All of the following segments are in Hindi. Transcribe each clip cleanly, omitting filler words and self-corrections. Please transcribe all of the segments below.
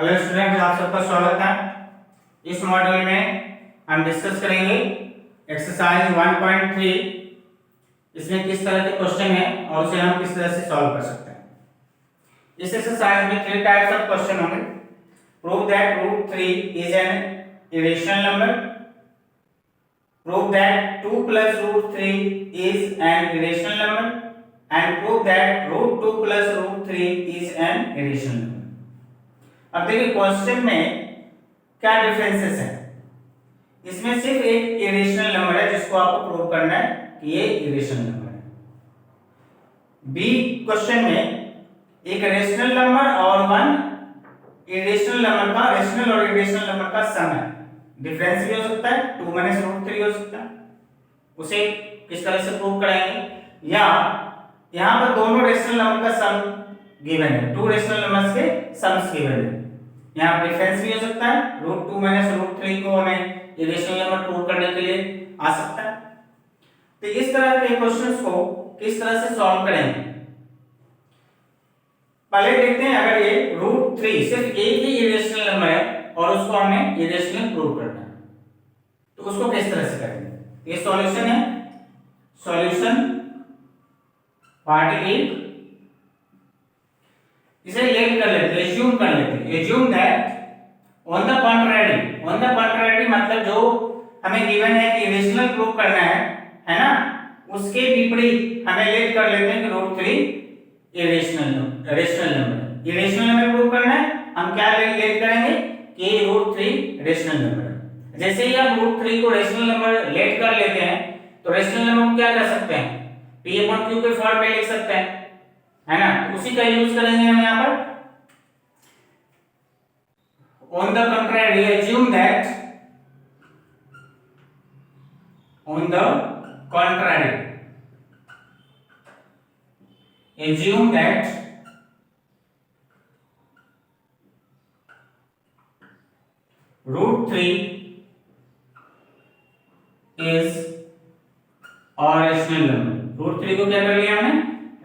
हेलो स्टूडेंट्स, आप सबका स्वागत है। इस मॉड्यूल में हम डिस्कस करेंगे एक्सरसाइज 1.3। इसमें किस तरह के क्वेश्चन है और उसे हम किस तरह से सॉल्व कर सकते हैं। इस एक्सरसाइज में 3 टाइप्स ऑफ क्वेश्चन होंगे। Prove that √3 is an irrational number, prove that 2 plus √3 is an irrational number, and prove that √2 plus √3 is an irrational number। अब देखिए क्वेश्चन में क्या डिफरेंसेस हैं। इसमें सिर्फ एक इरेशनल नंबर है जिसको आपको प्रूव करना है कि ये इरेशनल नंबर है। बी क्वेश्चन में एक रेशनल नंबर और वन इरेशनल नंबर का, रेशनल और इरेशनल नंबर का सम है। डिफरेंस भी हो सकता है, 2 - √3 हो सकता है। उसे किस तरह से प्रूव कराएंगे, या यहां पर दोनों रेशनल नंबर का सम गिवन है, 2 रेशनल नंबर्स के सम्स गिवन है। यहाँ डिफरेंस भी हो सकता है, √2 - √3 को हमें इरेशनल नंबर प्रूव करने के लिए आ सकता है। तो इस तरह के क्वेश्चंस को किस तरह से सॉल्व करेंगे, पहले देखते हैं। अगर ये √3 सिर्फ एक ही इरेशनल नंबर है और उसको हमें इरेशनल प्रूव करना है, तो उसको किस तरह से करेंगे। ये सॉल्यूशन है, सॉल्यूशन पार्ट 1। इसे लेट कर लेते हैं, एज्यूम कर लेते हैं। Assume that on the contrary, on the contrary मतलब जो हमें गिवन है कि इरेशनल प्रूव करना है ना, उसके विपरीत हमें लेट कर लेते हैं कि √3 irrational number, rational number. Irrational number prove करना है, हम क्या लेट करेंगे कि √3 रेशनल नंबर है। जैसे ही आप √3 को रेशनल नंबर लेट कर लेते हैं तो रेशनल नंबर को क्या कर सकते हैं, P/Q के फॉर्म में लिख सकते हैं, है ना। तो उसी का यूज करेंगे हम यहाँ पर। On the contrary, assume that on the contrary, assume that √3 is a rational number। √3 को क्या कर लिया हमने,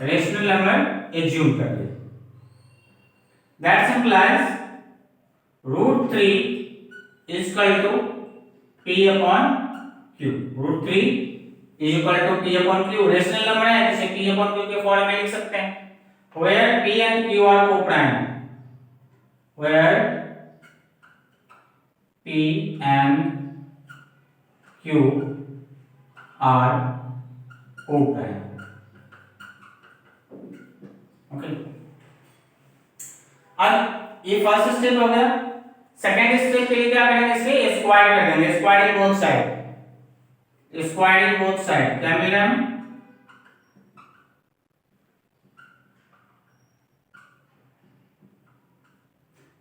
रेशनल नंबर एज्यूम कर लिया। That implies √3 is equal to P/Q। √3 is equal to P/Q rational number है, जिसे P/Q के फॉर्म में लिख सकते हैं। Where P and Q are co-prime, where P and Q are co-prime। Okay, अब ये फर्स्ट स्टेप हो गया। सेकेंड स्टेप के लिए क्या करेंगे, इसे स्क्वायर कर देंगे। Squaring both side, squaring both side क्या मिल रहा है,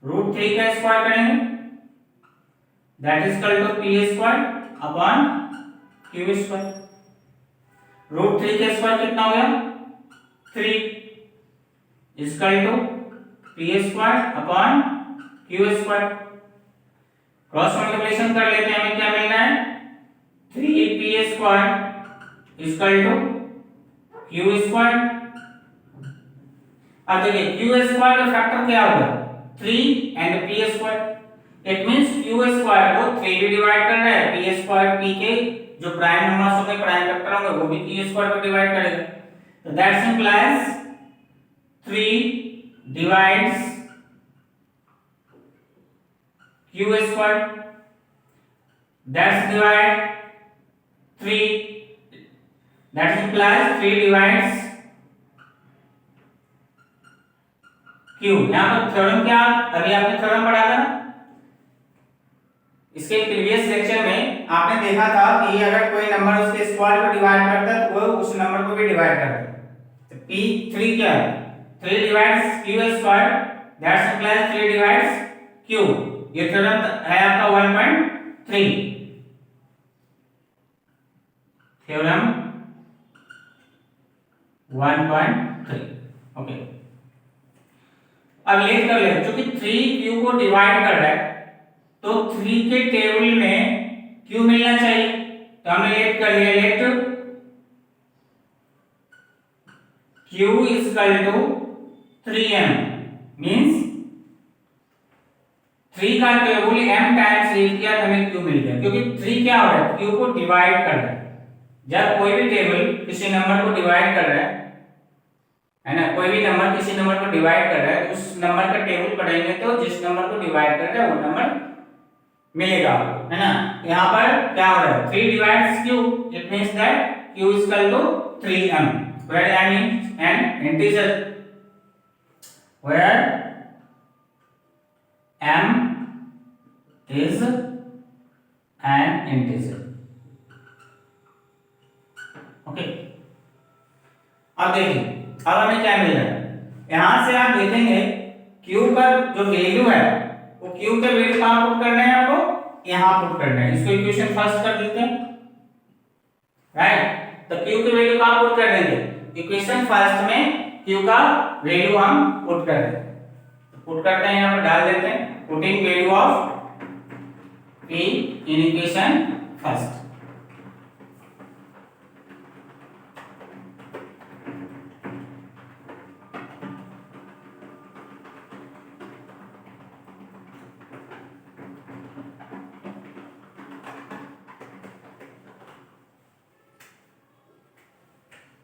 √3 का स्क्वायर करेंगे, that is equal to P² / Q²। √3 का स्क्वायर कितना हो गया, 3 is equal to P² / Q²। Cross multiplication कर लेते हैं, हमें क्या मिलना है, 3P² = Q²। अब देखिए Q² का फैक्टर क्या होगा, 3 and P²। It means Q² को 3 भी डिवाइड कर रहा है, P² P के जो प्राइम नंबर्स होंगे, प्राइम फैक्टर होंगे, वो भी Q² को डिवाइड करेगा। तो that implies 3 divides Q², that's divide 3, that implies 3 divides Q। यहाँ पर थ्योरम क्या, अभी आपने थ्योरम पढ़ा था ना, इसके प्रीवियस लेक्चर में आपने देखा था कि अगर कोई नंबर उसके स्क्वायर को डिवाइड करता है तो वो उस नंबर को भी डिवाइड करता है। तो P3 क्या है, 3 divides Q², that implies 3 divides Q। ये थ्योरम है आपका 1.3, थ्योरम 1.3। ओके, अब लेट कर ले, क्योंकि 3Q को डिवाइड कर रहा है तो 3 के टेबल में Q मिलना चाहिए, तो हमने लेट कर लिया। Let Q is equal to 3m means 3 का टेबल m टाइम्स रीड किया तो हमें q मिल गया, क्योंकि 3 क्या हो रहा है, q को डिवाइड कर रहा है। जब कोई भी टेबल किसी नंबर को डिवाइड कर रहा है ना, कोई भी नंबर किसी नंबर को डिवाइड कर रहा है, उस नंबर का टेबल पढ़ेंगे तो जिस नंबर को डिवाइड कर रहा है वो नंबर मिलेगा, है ना। यहाँ पर क्या हो रहा है, 3 divides q, it means that q is equal to 3m, where m is an integer, where m is an integer। Okay, अब देखिए, अब हमें क्या मिल रहा है, यहां से आप देखेंगे q का जो वैल्यू है वो q के वैल्यू कहां पुट करना है, आपको यहां पुट करना है। इसको इक्वेशन फर्स्ट कर देते हैं, राइट। तो q की वैल्यू कहां पुट कर देंगे, इक्वेशन फर्स्ट में q का वैल्यू हम पुट कर देंगे। पुट करते हैं, यहां पर डाल देते हैं, putting value of p in equation first.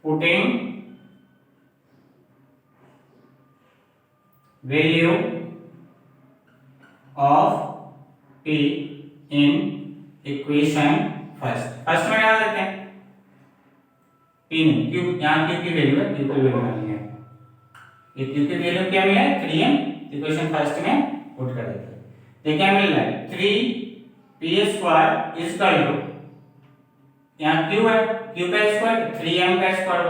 putting value of p in equation first में डाल देते हैं p में, q यहाँ q की वैल्यू है, q की वैल्यू डालनी है, ये q की वैल्यू क्या मिला है 3m, इक्वेशन फर्स्ट में पुट कर देते हैं। तो क्या मिल रहा है 3p square is equal to, यहाँ q है, q का स्क्वायर 3m का स्क्वायर।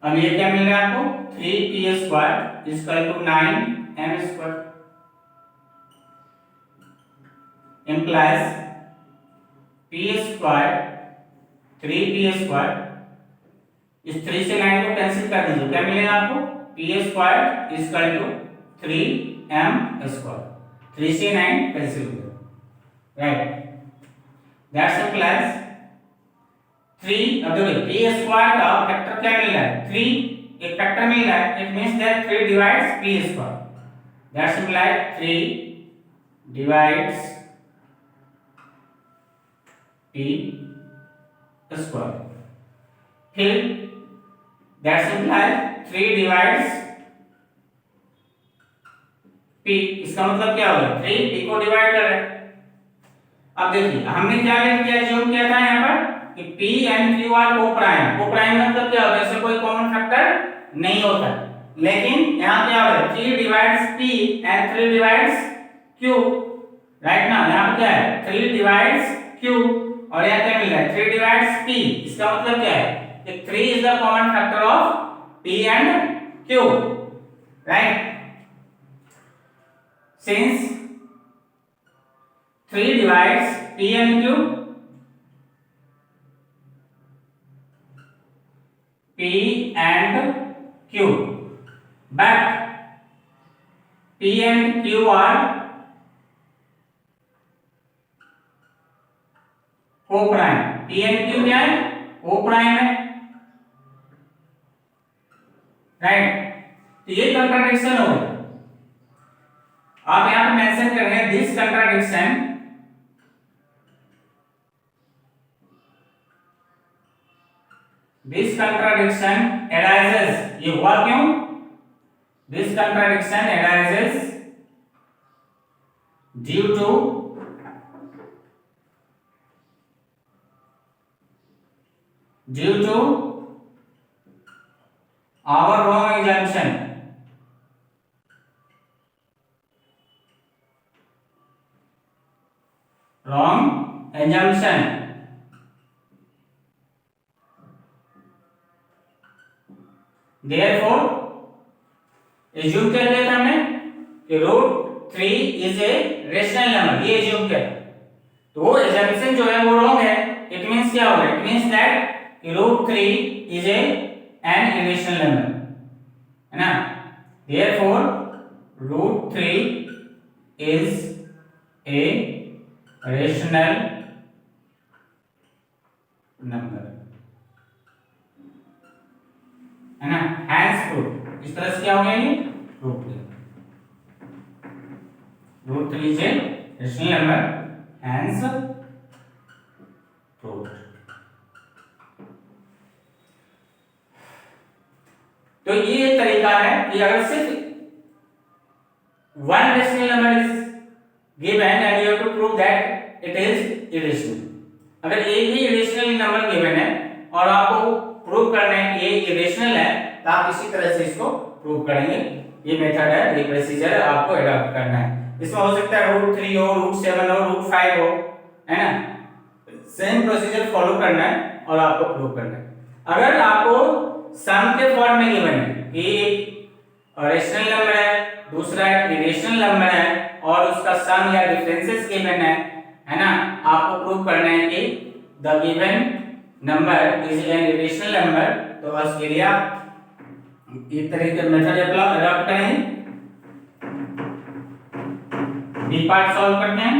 अब ये क्या मिल रहा है आपको 3p square is equal to 9m square, implies p square 3p square, इस 3 से 9 को कैंसिल कर दीजिए, क्या मिलेगा आपको p square is equal to 3m square, 3 से 9 कैंसिल हो गया, राइट। दैट्स implies 3, अब देखिए p स्क्वायर का फैक्टर क्या मिल रहा है 3, एक फैक्टर मिल रहा है, it means that 3 divides p square, that's implies 3 divides p square, फिर दैट्स implies 3 डिवाइड्स p, इसका मतलब क्या होगा 3 p को डिवाइड कर रहा है। अब देखिए हमने क्या ज्यूम किया था यहाँ पर कि p and q are coprime, coprime मतलब क्या होता है, इससे कोई कॉमन फैक्टर नहीं होता, लेकिन यहाँ क्या हो रहा है 3 divides p and 3 divides q, right ना। यहाँ पे क्या है 3 डिवाइड्स q और यहाँ क्या मिल रहा है 3 डिवाइड्स p, इसका मतलब क्या है कि 3 is the common factor of p and q, right. Since 3 divides p and q, p and q, but p and q are co-prime, p and q क्या है co-prime है, राइट। तो ये कंट्राडिक्शन हो गया, आप यहां पे मेंशन कर रहे हैं दिस कंट्राडिक्शन arises, ये हुआ क्यों, this contradiction arises due to our wrong assumption, therefore assume कर लिया था हमने कि √3 इज ए रेशनल नंबर, ये assume किया, तो वो assumption जो है वो wrong है, it means क्या होगा, it means that √3 is an irrational number, है ना। therefore √3 is a rational number, है ना। hence proof, इस तरह से क्या हो गया ये root 3. Root 3 is a rational number, hence proved. तो ये तरीका है कि अगर सिर्फ one rational number is given and you have to prove that it is irrational. अगर एक ही irrational number given है और आपको प्रूव करना है कि ये irrational है, तो आप इसी तरह से इसको प्रूव करेंगे. ये मेथड है, ये प्रोसीजर आपको अडॉप्ट करना है. इसमें हो सकता है रूट 3 हो, रूट 7 हो, रूट 5 हो, है ना. सेम प्रोसीजर फॉलो करना है और आपको प्रूव करना है. अगर आपको सम के फॉर्म में गिवन है कि एक रेशनल नंबर है, दूसरा इरेशनल नंबर है और उसका सम या डिफरेंसेस गिवन है ना, आपको प्रूव करना है कि the given number is an irrational number. तो बस के लिए आप इस तरह के मेथड अडॉप्ट करेंगे. बी पार्ट सॉल्व करते हैं.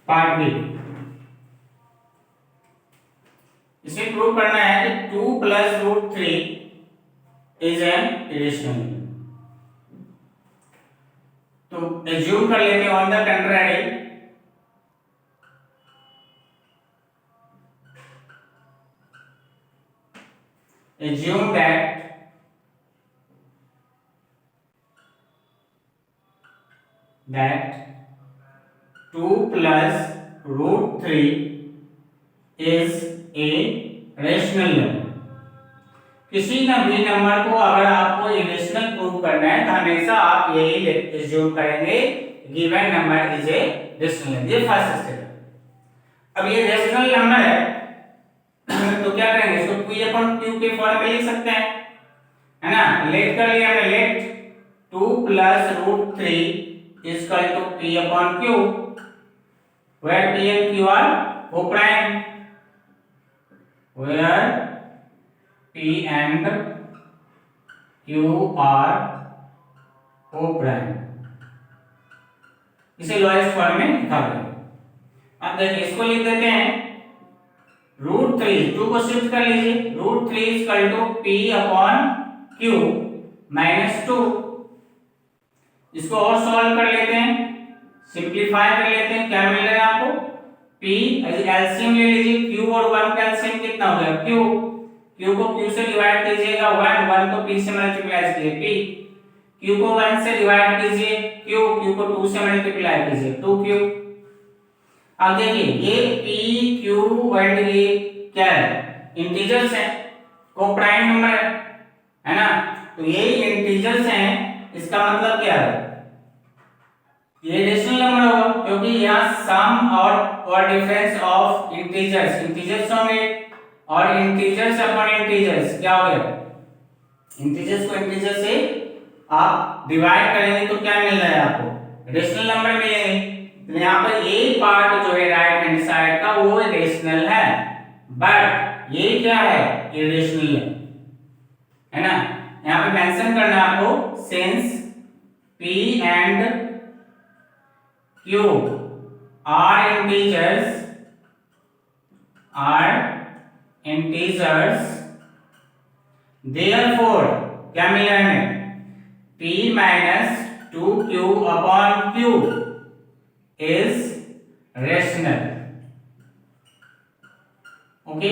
Part B. इसे प्रूव करना है कि 2 plus root 3 is an irrational. तो एज्यूम कर लेते हैं on the contrary assume that 2 plus root 3 is a rational number. किसी न भी नंबर को अगर आपको इरेशनल प्रूव करना है तो हमेशा आप यही एज्यूम करेंगे given number is a rational number. ये फर्स्ट स्टेप है. अब ये रेशनल नंबर है तो क्या करेंगे, इसको p अपॉन q के फॉर्म में लिख सकते हैं, है ना. लेट कर लिया हमने. Let 2 plus root 3 is equal to p upon q, where p and q are co-prime, where p and q are co-prime. इसे लोएस्ट फॉर्म में लिखा गया. अब देखिए इसको लिख देते हैं रूट 3, 2 को शिफ्ट कर लीजिए. Root 3 is equal to p upon q minus 2. इसको और सॉल्व कर लेते हैं, सिंपलीफाई कर लेते हैं. क्या मिल रहा है आपको, p एलसीएम ले लीजिए. q और 1 का एलसीएम कितना हो गया, q को q से डिवाइड कीजिएगा 1 को p से मल्टीप्लाई कीजिए p, q को 1 से डिवाइड कीजिए q को 2 से मल्टीप्लाई कीजिए 2q. अब देखिए ये p q एंड ये क्या है, इंटीजर्स हैं, को प्राइम नंबर है ना. तो ये इंटीजर्स हैं, इसका मतलब क्या है, ये रेशनल नंबर होगा क्योंकि यहाँ सम और डिफरेंस ऑफ इंटीजर्स होंगे और इंटीजर्स अपॉन इंटीजर्स क्या हो गया, इंटीजर्स को इंटीजर से आप डिवाइड करेंगे तो क्या मिल रहा है आपको, रेशनल नंबर मिलेंगे. तो यहाँ पर ए पार्ट जो है राइट हैंड साइड का वो रेशनल है, बट ये क्या है, इरेशनल है ना. यहाँ पे मेंशन करना है आपको, since p and q are integers, therefore क्या मिला हमें, p minus 2q upon q is rational. Okay,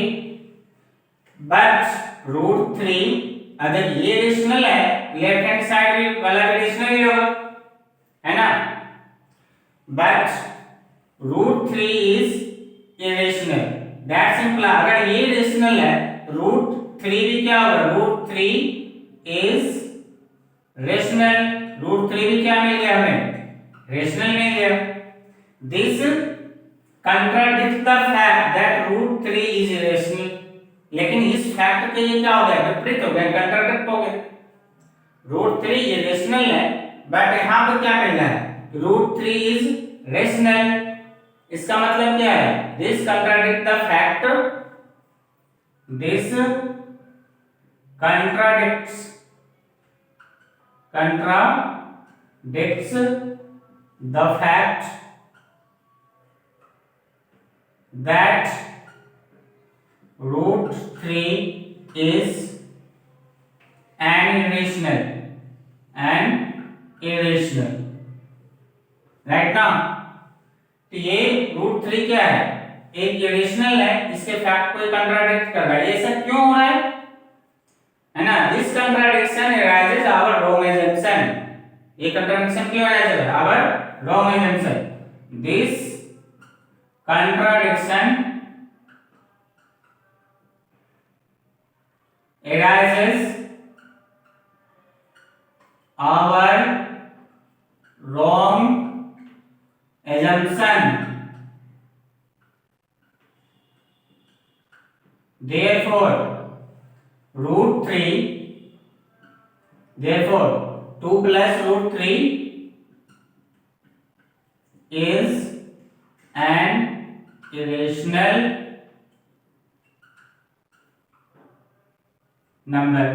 but root 3 अगर ये रेशनल है, लेफ्ट हैंड साइड वाला भी रेशनल ही होगा, है ना. But root 3 is irrational. That simple. अगर ये रेशनल है रूट 3 भी क्या होगा, रूट 3 इज रेशनल. रूट 3 भी क्या मिल गया हमें, रेशनल मिल गया. This contradicts the fact that root 3 is irrational. लेकिन इस फैक्ट के ये क्या हो गया, विपरीत हो गया, कंट्राडिक्ट हो गया. रूट 3 इरेशनल है बट यहाँ पर क्या मिल रहा है, रूट 3 इज रेशनल. इसका मतलब क्या है? This contradict the fact, this contradicts the fact that root 3 is an irrational, right now। तो ये रूट 3 क्या है? एक इरेशनल है, इसके फैक्ट को कंट्राडिक्ट कर रहा है। ये सब क्यों हो रहा है ना? This contradiction arises our wrong assumption। ये कंट्राडिक्शन क्यों अराइज है? Our wrong assumption। दिस contradiction arises our wrong assumption, therefore root 2 plus root 3 is an irrational number.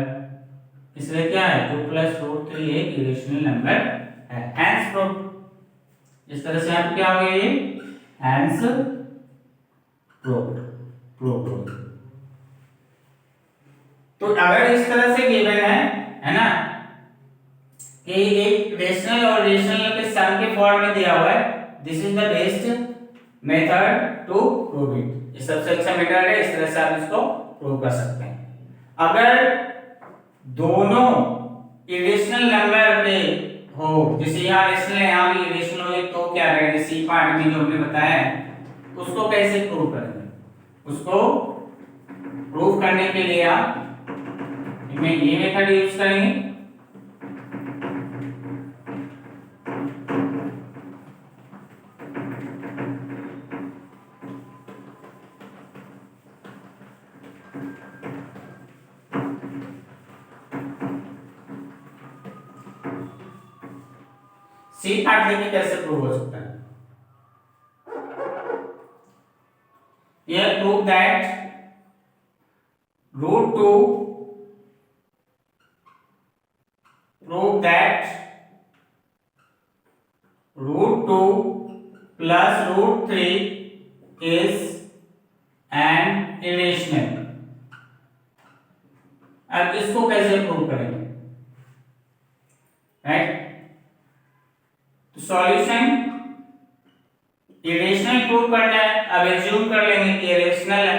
इसलिए क्या है? 2 प्लस रूट 3 एक इरेशनल नंबर है। Hence proved. इस तरह से आप क्या हो गया? ये हैंस प्रूव्ड। तो अगर इस तरह से गिवन है ना, कि एक रेशनल और रेशनल के सम के फॉर्म में दिया हुआ है, this is the best method to prove it. ये सबसे अच्छा मेथड है, इस तरह से आप इसको प्रूव कर सकते हैं। अगर दोनों इरेशनल नंबर के हो, जैसे यहाँ रेशनल है, यहाँ भी इरेशनल हो, तो क्या करेंगे? सी पार्ट में जो हमने बताया है उसको कैसे प्रूव करेंगे? उसको प्रूव करने के लिए आप इसमें ये मेथड यूज करेंगे। सी पार्ट देखिए कैसे प्रूव हो सकता है। यह prove that root 2 plus root 3 is an irrational. अब इसको कैसे प्रूव करेंगे? राइट, सॉल्यूशन इरेशनल प्रूव करना है। अब एज्यूम कर लेंगे कि इरेशनल है,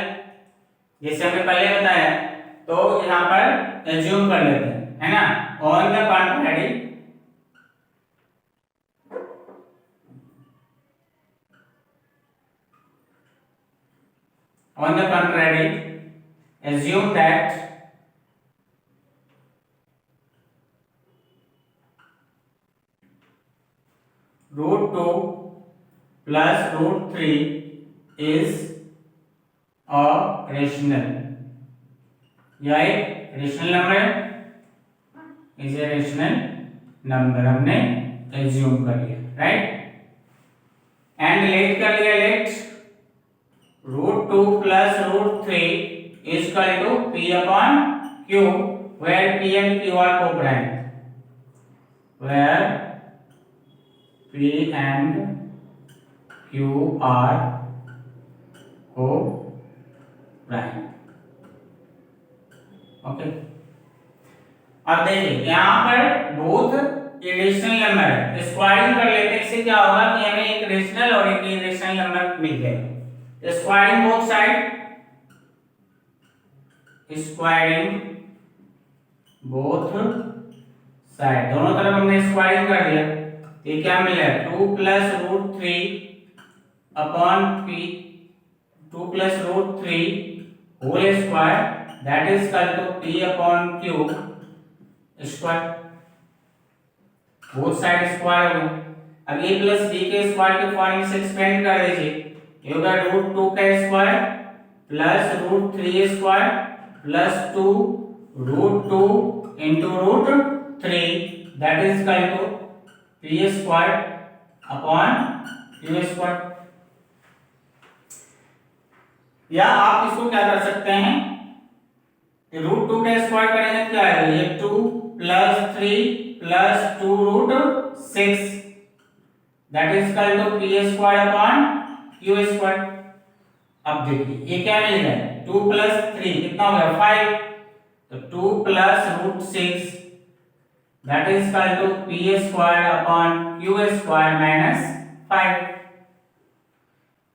जैसे हमने पहले बताया, तो यहां पर एज्यूम कर लेते हैं, है ना। On the contrary assume that root 2 plus root 3 is a rational। यह एक रेशनल नंबर है, इज ए रेशनल नंबर हमने एज्यूम कर लिया, राइट। एंड लेट कर लिया, let root 2 plus root 3 is equal to p upon q, where p and q are co-prime, where p and q are co-prime। Okay, अब देखिए यहाँ पर बोथ इरेशनल नंबर है, स्क्वायरिंग कर लेते हैं। इससे क्या होगा कि हमें एक रेशनल और एक इरेशनल नंबर मिल जाएगा। Squaring both side, squaring both side, दोनों तरफ हमने स्क्वायरिंग कर दिया। ये क्या मिला? 2 प्लस रूट 3 अपॉन p, 2 plus root 3 whole square, that is equal to p upon q square. Both side square हो गए। अब a प्लस b के स्क्वायर के फॉर्म से एक्सपेंड कर दीजिए, ये होगा रूट 2 का square plus root 3 square plus 2 root 2 into root 3, that is equal to p square upon q square. या आप इसको क्या कर सकते हैं, रूट 2 का स्क्वायर करेंगे क्या है, ये 2 plus 3 plus 2 root 6 that is equal to P square upon Q square. अब देखिए ये क्या मिल रहा है, 2 प्लस 3 कितना हो गया 5, तो 2 plus root 6 that is equal to P square upon Q square minus 5।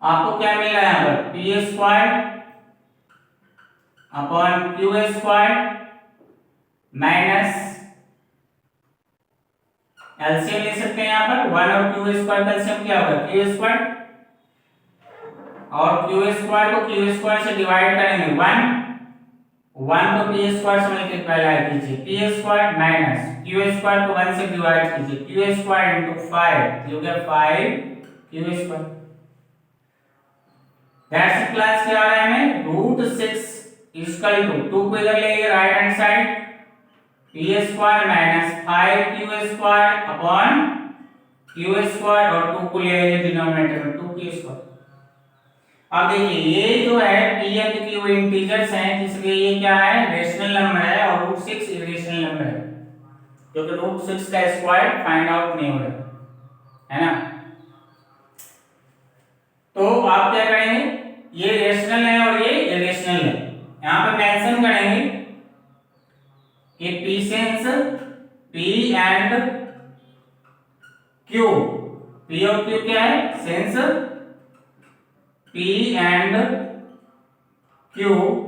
आपको क्या मिल रहा है यहाँ पर, P square upon Q square minus LCM ले सकते हैं यहाँ पर, 1 और क्यू स्क्वायर का एलसीएम क्या होगा क्यू स्क्वायर, और क्यू स्क्वायर को क्यू स्क्वायर से डिवाइड करेंगे 1 को पी स्क्वायर से मल्टीप्लाई कीजिए, P square minus Q square को 1 से डिवाइड कीजिए, क्यू स्क्वायर इनटू 5 हो गया 5 क्यू स्क्वायर। दैट्स क्लास क्या आ रहा है हमें, रूट 6 इक्वल टू 2 को इधर ले right hand side, P square minus 5 Q square upon Q square और 2 को ले लेंगे डिनोमिनेटर में 2 क्यू स्क्वायर। अब देखिए ये जो है पी एंड क्यू इंटीजर्स हैं, इसलिए ये क्या है रेशनल नंबर है और रूट 6 इरेशनल नंबर है, क्योंकि रूट 6 का स्क्वायर फाइंड आउट नहीं हो रहा है ना। तो आप क्या करेंगे, ये रेशनल है और ये इरेशनल है, यहां पे मेंशन करेंगे कि P sense P and Q, P और क्यू क्या है sense P and Q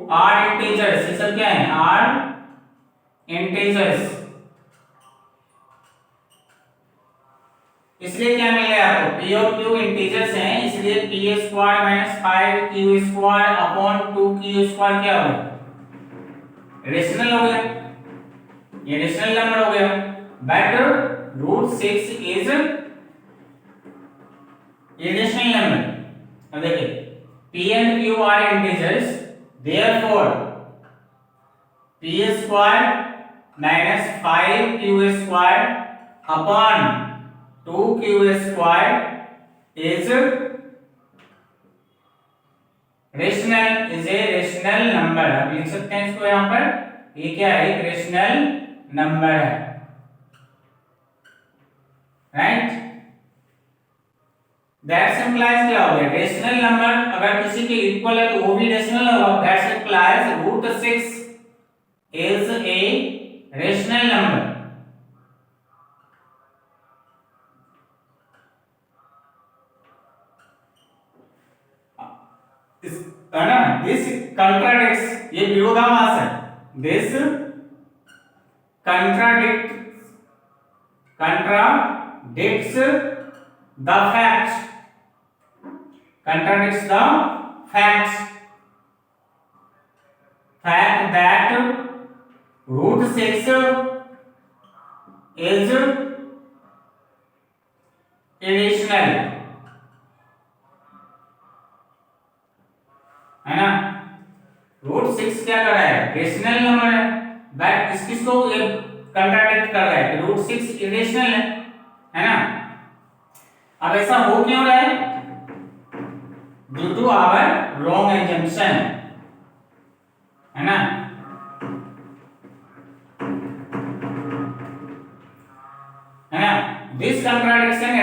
are integers, ये सब क्या है are integers। इसलिए क्या मिल गया आपको, P और Q इंटीजर्स हैं, इसलिए P square minus 5 Q square upon 2 Q square क्या होगा रेशनल हो गया, ये रेशनल नंबर हो गया, but root 6 is irrational number. अब देखिए P and Q are integers, therefore P square minus 5Q square upon 2Q square is rational, is a rational number। अब लिख सकते हैं इसको यहाँ पर, ये क्या है एक रेशनल नंबर है, राइट। दैट्स इम्प्लाइज क्या हो गया रेशनल नंबर, अगर किसी के इक्वल है तो वो भी रेशनल होगा, that's implies root 6 is a rational number. है ना, दिस कंट्राडिक्ट्स, ये विरोधाभास है, this contradicts the facts, contradicts the fact that root 6 is irrational, है ना। रूट 6 क्या कर रहा है रेशनल नंबर है, बट किसको ये कंट्राडिक्ट कर रहा है कि रूट 6 इरेशनल है ना। अब ऐसा हो क्यों रहा है, due to our wrong assumption, है ना। है ना, this contradiction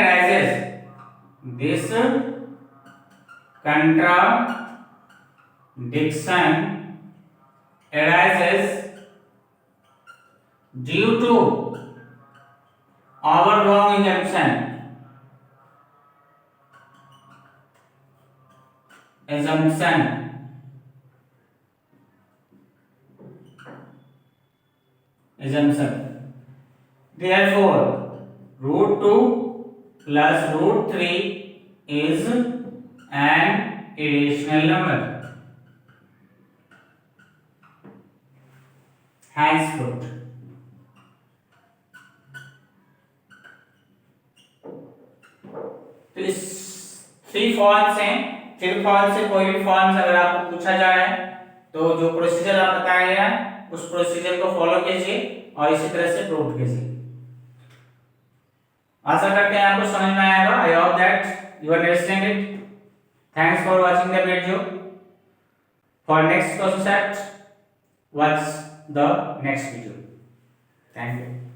arises due to our wrong assumption therefore root 2 plus root 3 is an irrational number henceforth। तो इस 3 फॉर्म्स हैं, 3 फॉर्म से कोई भी फॉर्म्स अगर आपको पूछा जा रहा है तो जो प्रोसीजर आप बताया गया है उस प्रोसीजर को फॉलो कीजिए और इसी तरह से प्रूव कीजिए। आशा करते हैं आपको समझ में आएगा। I hope that you understand it. Thanks for watching the video. For next concept, watch the next video. Thank you.